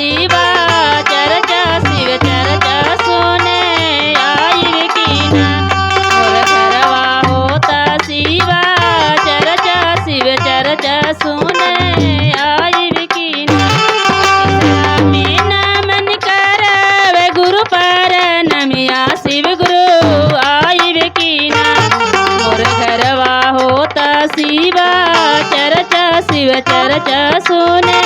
शिवा चर्चा शिव चर्चा सुने आई कीना मोर घरवा होता शिवा चर्चा शिव चर्चा सुने आई कीना में नमन करवे गुरु पर नमिया शिव गुरु आई कीना मोर घरवा होता शिवा चर्चा शिव चर्चा सुने